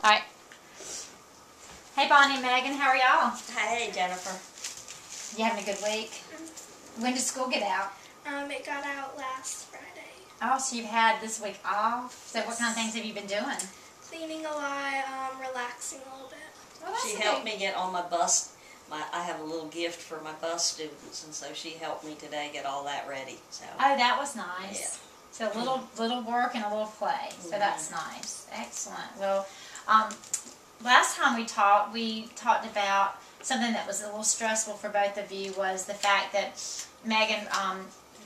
All right. Hey, Bonnie and Megan, how are y'all? Hey, Jennifer. You having a good week? When did school get out? It got out last Friday. Oh, so you've had this week off. So what kind of things have you been doing? Cleaning a lot, relaxing a little bit. Well, that's She a helped big- me get on my bus. I have a little gift for my bus students, and so she helped me today get all that ready. So Oh, that was nice. Yeah. So a little work and a little play. So that's nice. Excellent. Well, last time we talked about something that was a little stressful for both of you was the fact that Megan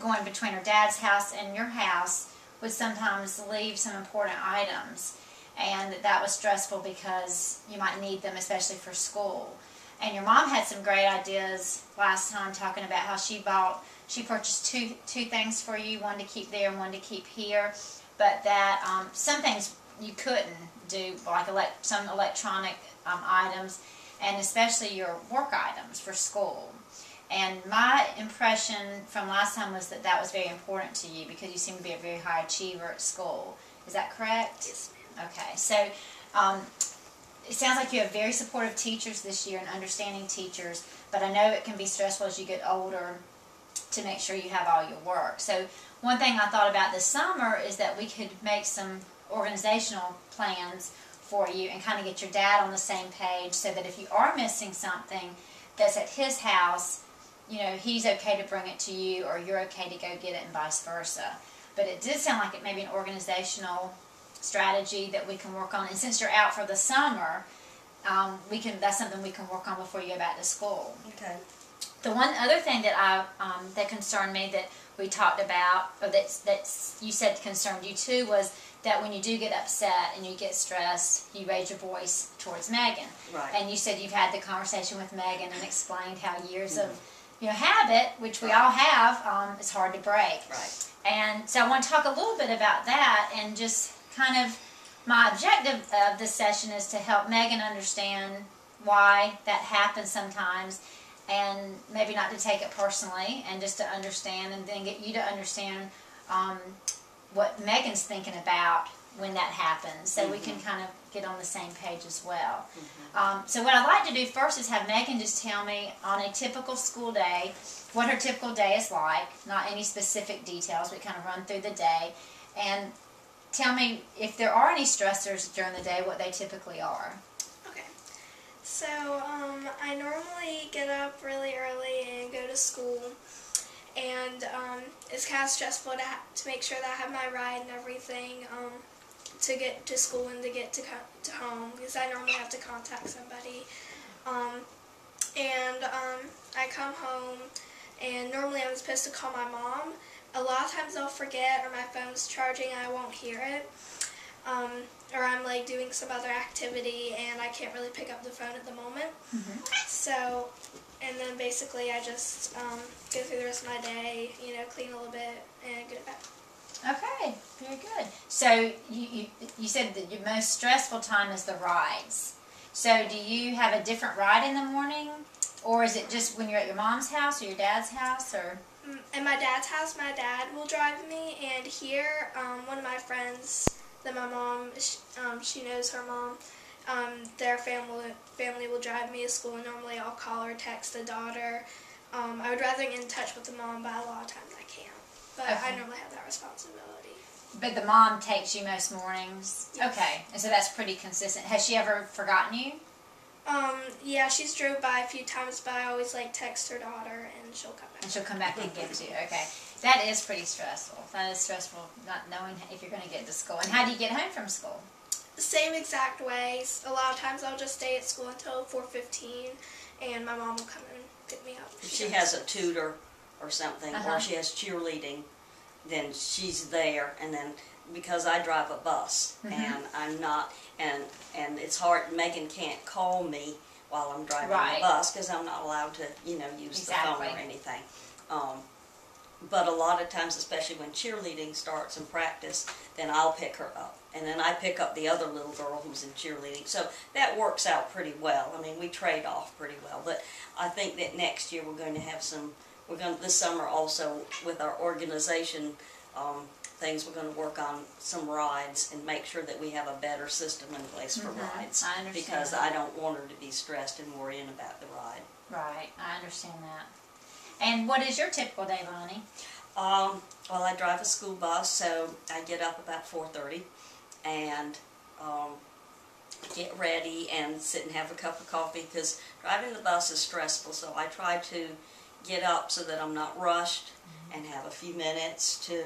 going between her dad's house and your house would sometimes leave some important items, and that was stressful because you might need them, especially for school. And your mom had some great ideas last time, talking about how she purchased two things for you, one to keep there and one to keep here, but that some things you couldn't do, like some electronic items, and especially your work items for school. And my impression from last time was that that was very important to you because you seem to be a very high achiever at school. Is that correct? Yes, ma'am. Okay, so it sounds like you have very supportive teachers this year and understanding teachers, but I know it can be stressful as you get older to make sure you have all your work. So one thing I thought about this summer is that we could make some organizational plans for you and kind of get your dad on the same page so that if you are missing something that's at his house, you know, he's okay to bring it to you or you're okay to go get it and vice versa. But it did sound like it may be an organizational strategy that we can work on. And since you're out for the summer, that's something we can work on before you go back to school. okay. The one other thing that that concerned me that we talked about, or that you said concerned you too, was that when you do get upset and you get stressed, you raise your voice towards Megan. Right. And you said you've had the conversation with Megan and explained how years of habit, which we all have, is hard to break. Right. And so I want to talk a little bit about that, and just kind of my objective of this session is to help Megan understand why that happens sometimes, and maybe not to take it personally, and just to understand, and then get you to understand what Megan's thinking about when that happens, so we can kind of get on the same page as well. So what I'd like to do first is have Megan just tell me on a typical school day what her typical day is like, not any specific details, but kind of run through the day, and tell me if there are any stressors during the day, what they typically are. Okay. So, I normally get up really early and go to school, and it's kind of stressful to make sure that I have my ride and everything to get to school and to get to home, because I normally have to contact somebody. I come home, and normally I'm supposed to call my mom. A lot of times I'll forget, or my phone's charging and I won't hear it. Or I'm like doing some other activity and I can't really pick up the phone at the moment. So, and then basically I just go through the rest of my day, clean a little bit and go to bed. Okay, very good. So you said that your most stressful time is the rides. So do you have a different ride in the morning, or is it just when you're at your mom's house or your dad's house, or? At my dad's house, my dad will drive me, and here, one of my friends that my mom, she knows her mom, their family will drive me to school, and normally I'll call or text the daughter. I would rather get in touch with the mom, but a lot of times I can't. But Okay. I normally have that responsibility. But the mom takes you most mornings? Yes. Okay, and so that's pretty consistent. Has she ever forgotten you? Yeah, she's drove by a few times, but I always text her daughter and she'll come back. And she'll come back and get you. Okay. That is pretty stressful. That is stressful, not knowing if you're going to get to school. And how do you get home from school? The same exact ways. A lot of times I'll just stay at school until 4:15, and my mom will come and pick me up. If she has a tutor or something, or she has cheerleading, then she's there, and then because I drive a bus and I'm not, and it's hard, Megan can't call me while I'm driving the bus because I'm not allowed to, use the phone or anything. But a lot of times, especially when cheerleading starts in practice, then I'll pick her up. And then I pick up the other little girl who's in cheerleading. So that works out pretty well. I mean, we trade off pretty well. But I think that next year we're going to have this summer also with our organization, things. We're going to work on some rides and make sure that we have a better system in place for rides. I understand because that. I don't want her to be stressed and worrying about the ride. Right, I understand that. And what is your typical day, Lonnie? Well, I drive a school bus, so I get up about 4:30 and get ready and sit and have a cup of coffee, because driving the bus is stressful, so I try to get up so that I'm not rushed and have a few minutes to,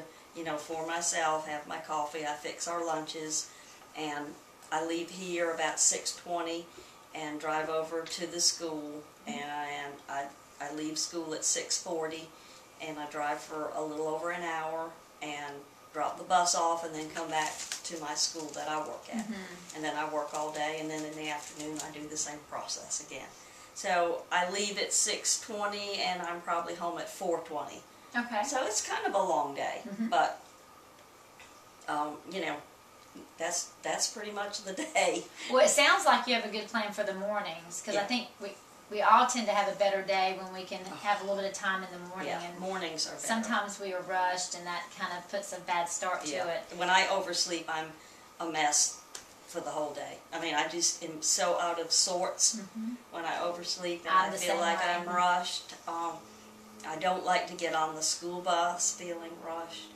for myself, have my coffee. I fix our lunches, and I leave here about 6:20 and drive over to the school, and I leave school at 6:40, and I drive for a little over an hour and drop the bus off, and then come back to my school that I work at. And then I work all day, and then in the afternoon I do the same process again. So I leave at 6:20 and I'm probably home at 4:20. Okay. So it's kind of a long day, but that's pretty much the day. Well, it sounds like you have a good plan for the mornings, because I think we all tend to have a better day when we can have a little bit of time in the morning. Yeah, And mornings are better. sometimes we are rushed, and that kind of puts a bad start to it. When I oversleep, I'm a mess for the whole day. I mean, I just am so out of sorts when I oversleep, and I feel like I'm rushed. I don't like to get on the school bus feeling rushed.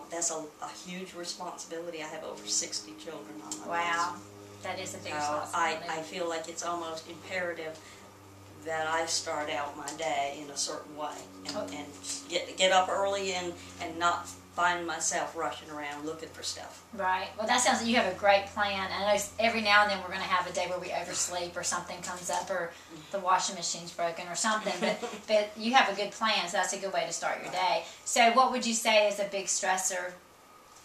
That's a huge responsibility. I have over 60 children on my bus. Wow, that is a big responsibility. I feel like it's almost imperative that I start out my day in a certain way, and get up early and not find myself rushing around looking for stuff. Right. Well, that sounds like you have a great plan. And I know every now and then we're going to have a day where we oversleep, or something comes up, or the washing machine's broken or something. But you have a good plan, so that's a good way to start your day. So what would you say is a big stressor,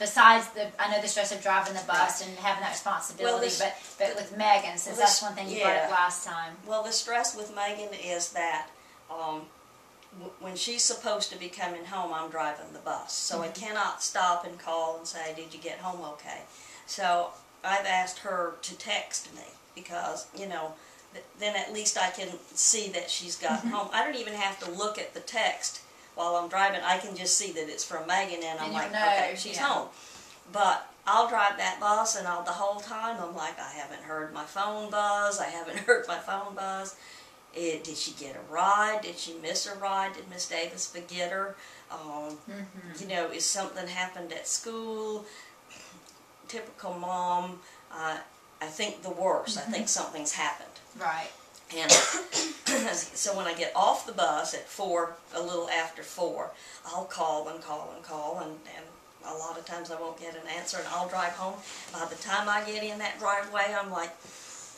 besides I know the stress of driving the bus and having that responsibility, but with Megan, since that's one thing you brought up last time. Well, the stress with Megan is that when she's supposed to be coming home, I'm driving the bus. So I cannot stop and call and say, did you get home okay? So I've asked her to text me, because, then at least I can see that she's gotten home. I don't even have to look at the text while I'm driving. I can just see that it's from Megan, and I'm like, okay, she's home. But I'll drive that bus, and the whole time I'm like, I haven't heard my phone buzz. I haven't heard my phone buzz. Did she get a ride? Did she miss a ride? Did Miss Davis forget her? Is something happened at school? Typical mom. I think the worst. I think something's happened. Right. And so when I get off the bus at 4, a little after 4, I'll call and call and call, and a lot of times I won't get an answer, and I'll drive home. By the time I get in that driveway, I'm like,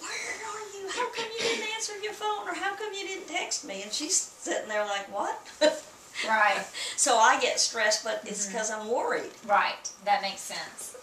where are you? How come you didn't answer your phone? Or how come you didn't text me? And she's sitting there like, what? Right. So I get stressed, but it's because I'm worried. Right. That makes sense.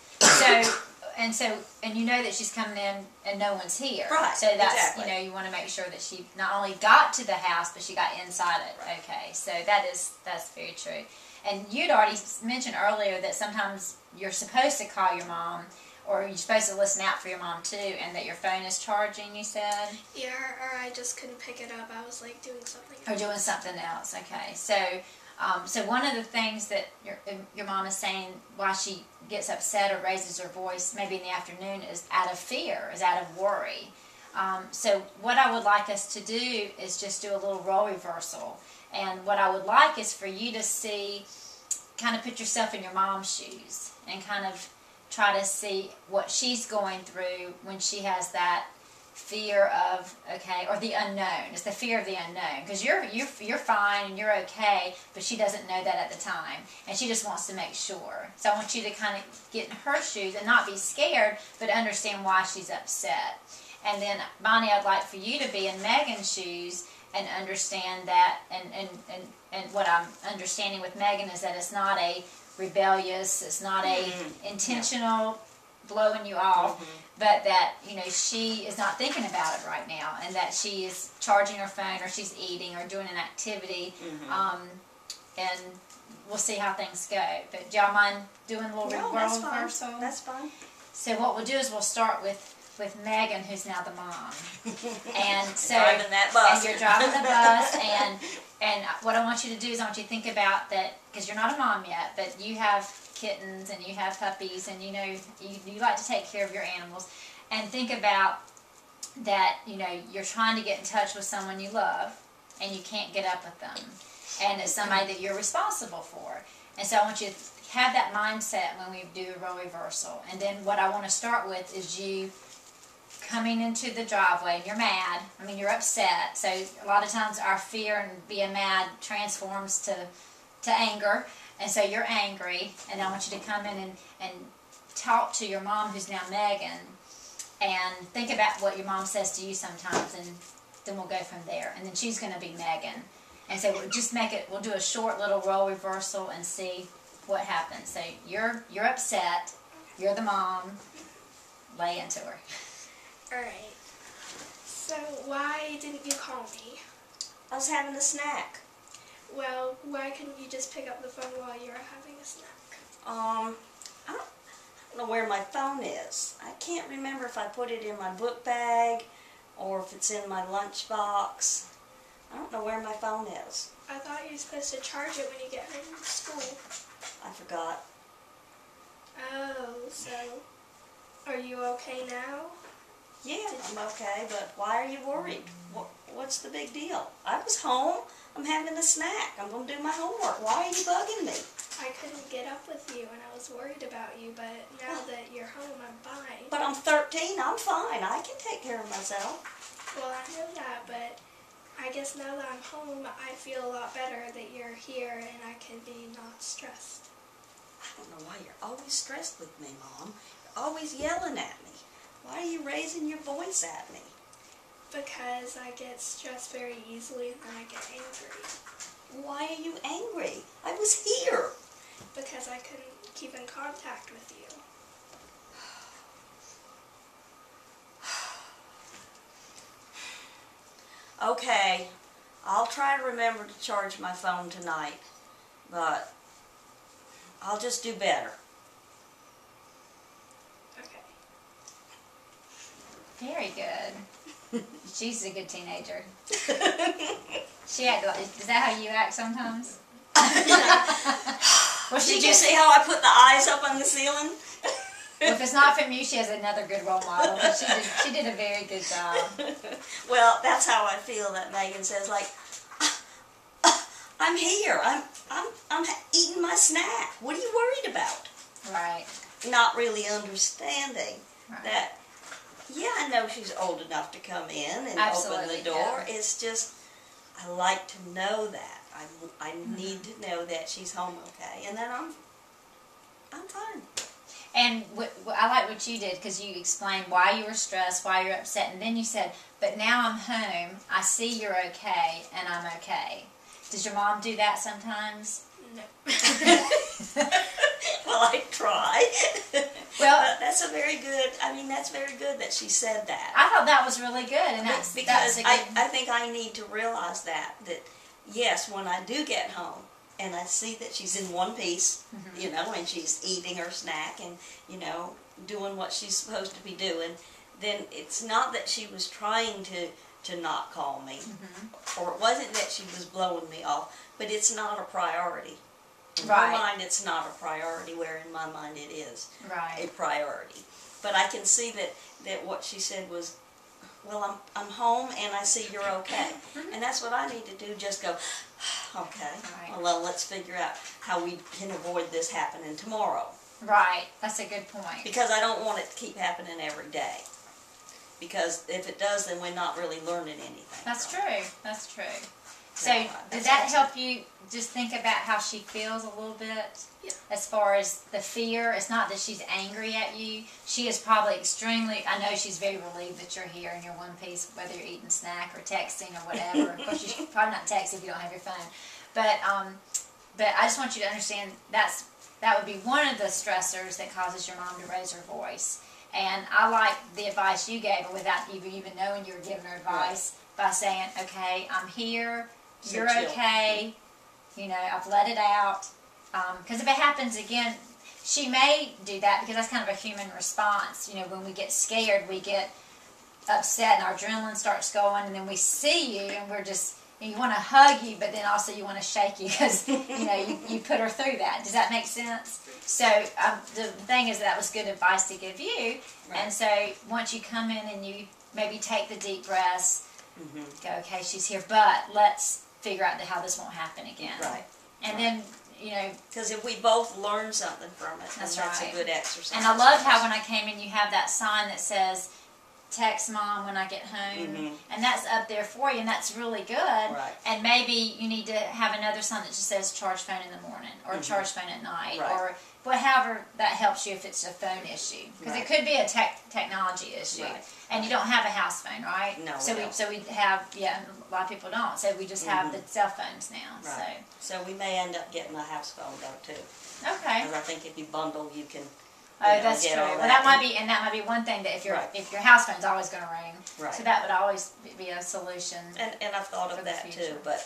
And you know that she's coming in and no one's here. Right. So that's, exactly. You want to make sure that she not only got to the house, but she got inside it. Right. Okay. So that's very true. And you'd already mentioned earlier that sometimes you're supposed to call your mom, or you're supposed to listen out for your mom too, and that your phone is charging, you said? Yeah, or I just couldn't pick it up. I was like doing something else. Or doing something else, okay. So one of the things that your mom is saying why she gets upset or raises her voice maybe in the afternoon is out of fear, is out of worry. So what I would like us to do is just do a little role reversal. And what I would like is for you to see, kind of put yourself in your mom's shoes and kind of try to see what she's going through when she has that fear of, or the unknown. It's the fear of the unknown, because you're fine and you're okay, but she doesn't know that at the time, and she just wants to make sure. So I want you to kind of get in her shoes and not be scared, but understand why she's upset. And then, Bonnie, I'd like for you to be in Megan's shoes and understand that, and what I'm understanding with Megan is that it's not a rebellious, it's not a intentional blowing you off, but that she is not thinking about it right now, and that she is charging her phone, or she's eating, or doing an activity, and we'll see how things go. But do y'all mind doing a little reversal? That's fine. So what we'll do is we'll start with Megan, who's now the mom, and so driving that bus. and you're driving the bus, And what I want you to do is I want you to think about that, because you're not a mom yet, but you have kittens and you have puppies, and you know you like to take care of your animals. And think about that, you know, you're trying to get in touch with someone you love, and you can't get up with them. And it's somebody that you're responsible for. And so I want you to have that mindset when we do a role reversal. And then what I want to start with is you coming into the driveway, and you're mad. I mean, you're upset. So a lot of times our fear and being mad transforms to anger. And so you're angry, and I want you to come in and talk to your mom, who's now Megan, and think about what your mom says to you sometimes, and then we'll go from there. And then she's going to be Megan. And so we'll just we'll do a short little role reversal and see what happens. So you're upset, you're the mom, lay into her. Alright. So why didn't you call me? I was having a snack. Well, why couldn't you just pick up the phone while you were having a snack? I don't know where my phone is. I can't remember if I put it in my book bag or if it's in my lunchbox. I don't know where my phone is. I thought you were supposed to charge it when you get home from school. I forgot. Oh, so are you okay now? Yeah, I'm okay, but why are you worried? What's the big deal? I was home. I'm having a snack. I'm going to do my homework. Why are you bugging me? I couldn't get up with you and I was worried about you, but now that you're home, I'm fine. But I'm 13. I'm fine. I can take care of myself. Well, I know that, but I guess now that I'm home, I feel a lot better that you're here and I can be not stressed. I don't know why you're always stressed with me, Mom. You're always yelling at me. Why are you raising your voice at me? Because I get stressed very easily and then I get angry. Why are you angry? I was here. Because I couldn't keep in contact with you. Okay, I'll try to remember to charge my phone tonight, but I'll just do better. Okay. Very good. She's a good teenager. She act like, is that how you act sometimes? Well, Did you see how I put the eyes up on the ceiling? Well, if it's not from you, she has another good role model. But she did a very good job. Well, that's how I feel that Megan says, like, I'm here. I'm eating my snack. What are you worried about? Right. Not really understanding Right. that, yeah, I know she's old enough to come in and Absolutely, open the door. yeah. It's just, I like to know that. I need to know that she's home okay, and then I'm fine. And I like what you did, because you explained why you were stressed, why you're upset, and then you said, but now I'm home, I see you're okay, and I'm okay. Does your mom do that sometimes? No. Well, I try. Well, that's that's very good that she said that. I thought that was really good, and that's Because a good... I think I need to realize that yes, when I do get home and I see that she's in one piece, you know, and she's eating her snack and, you know, doing what she's supposed to be doing, then it's not that she was trying to not call me, or it wasn't that she was blowing me off, but it's not a priority. In Right. her mind, it's not a priority, where in my mind it is a Right. priority. But I can see that what she said was, well, I'm home and I see you're okay. And that's what I need to do, just go, okay, Right. well, let's figure out how we can avoid this happening tomorrow. Right. That's a good point. Because I don't want it to keep happening every day. Because if it does, then we're not really learning anything. That's from it. true. That's true. So, Yeah, did that's that awesome. help you just think about how she feels a little bit? Yeah. As far as the fear, it's not that she's angry at you. She is probably extremely, I know she's very relieved that you're here in your one piece, whether you're eating snack or texting or whatever. Of course, you probably not text if you don't have your phone. But I just want you to understand that would be one of the stressors that causes your mom to raise her voice. And I like the advice you gave her without you even knowing you were giving her advice, by saying, okay, I'm here, So you're chill. okay, you know, I've let it out. Because if it happens again, she may do that, because that's kind of a human response. You know, when we get scared, we get upset and our adrenaline starts going, and then we see you and we're just, you want to hug you, but then also you want to shake you because you put her through that. Does that make sense? So the thing is that was good advice to give you. Right. And so once you come in and you maybe take the deep breaths, go, okay, she's here, but let's figure out how this won't happen again. Right. And then, because if we both learn something from it, then That's that's right. a good exercise. and I loved how when I came in you have that sign that says, text mom when I get home, and that's up there for you, and that's really good. Right. And maybe you need to have another sign that just says charge phone in the morning or charge phone at night, Right. or however that helps you if it's a phone issue, because Right. it could be a technology issue, Right. and you don't have a house phone, right? No, So we don't. so we have a lot of people don't. So we just have the cell phones now. Right. So we may end up getting a house phone though too. So okay. Because I think if you bundle, you can. Oh, that's get true. all Well, that might be, and that might be one thing that if Right. your house phone's always going to ring, Right. so that would always be a solution. And I've thought For of the that future. too, but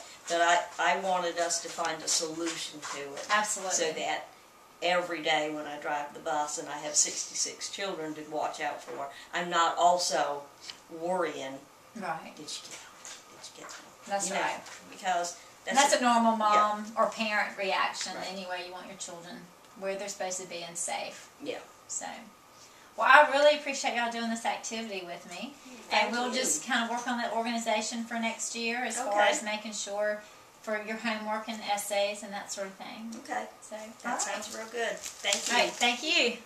I wanted us to find a solution to it. Absolutely. So that every day when I drive the bus and I have 66 children to watch out for, I'm not also worrying, Right. did you get home? Did you get home? That's You know, right. because And that's a normal Yeah. mom or parent reaction. Right. Anyway, you want your children where they're supposed to be and safe. Yeah. So, well, I really appreciate y'all doing this activity with me. Thank And we'll you. just kind of work on the organization for next year as far Okay. as making sure for your homework and essays and that sort of thing. Okay. So, That sounds real good. Thank you. all right. Thank you.